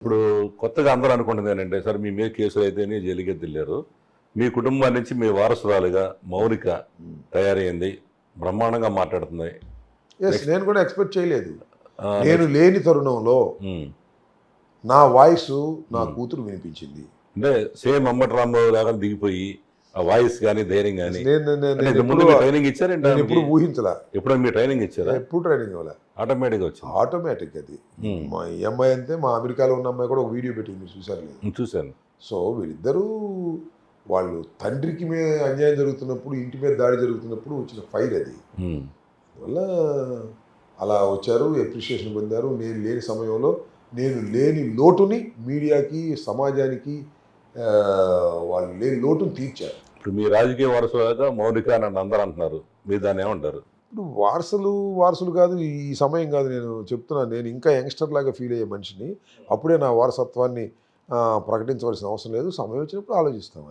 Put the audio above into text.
ఇప్పుడు కొత్తగా అందరూ అనుకుంటుంది ఏంటంటే సార్ మీ మీద కేసులు అయితేనే జైలుకి వెళ్ళారు, మీ కుటుంబం నుంచి మీ వారసురాలుగా మౌనిక తయారైంది, బ్రహ్మాండంగా మాట్లాడుతుంది. నేను కూడా ఎక్స్పెక్ట్ చేయలేదు. ఆ, నేను లేని తరుణంలో ఉమ్, నా వాయిస్ నా కూతురు వినిపించింది. అంటే సేమ్ అంబటి రాంబాబు లాగా దిగిపోయి ఆ వాయిస్ కానీ ధైర్యం కానీ ముందు ఎప్పుడు ట్రైనింగ్ ఇచ్చారంటే నేను ఎప్పుడు ఊహించలా, ఎప్పుడైనా మీ ట్రైనింగ్ ఇచ్చారా? ఎప్పుడు ట్రైనింగ్ ఇవ్వలే, ఆటోమేటిక్గా వచ్చింది. ఆటోమేటిక్ అది. మా ఈ అమ్మాయి అంతే, మా అమెరికాలో ఉన్న అమ్మాయి కూడా ఒక వీడియో పెట్టింది, మీరు చూసారు లేదు? చూశాను. సో వీళ్ళిద్దరూ వాళ్ళు తండ్రికి మీద అన్యాయం జరుగుతున్నప్పుడు, ఇంటి మీద దాడి జరుగుతున్నప్పుడు వచ్చిన ఫైర్ అది. ఉమ్, అందువల్ల అలా వచ్చారు, ఎప్రిషియేషన్ పొందారు. నేను లేని సమయంలో నేను లేని లోటుని మీడియాకి, సమాజానికి వాళ్ళు లేని లోటుని తీర్చారు. ఇప్పుడు మీ రాజకీయ వారసులాగా మౌనిక నన్ను అందరూ అంటున్నారు, మీరు దాన్ని ఏమంటారు? ఇప్పుడు వారసులు కాదు, ఈ సమయం కాదు. నేను చెప్తున్నాను, నేను ఇంకా యంగ్స్టర్ లాగా ఫీల్ అయ్యే మనిషిని. అప్పుడే నా వారసత్వాన్ని ప్రకటించవలసిన అవసరం లేదు. సమయం వచ్చినప్పుడు ఆలోచిస్తాం.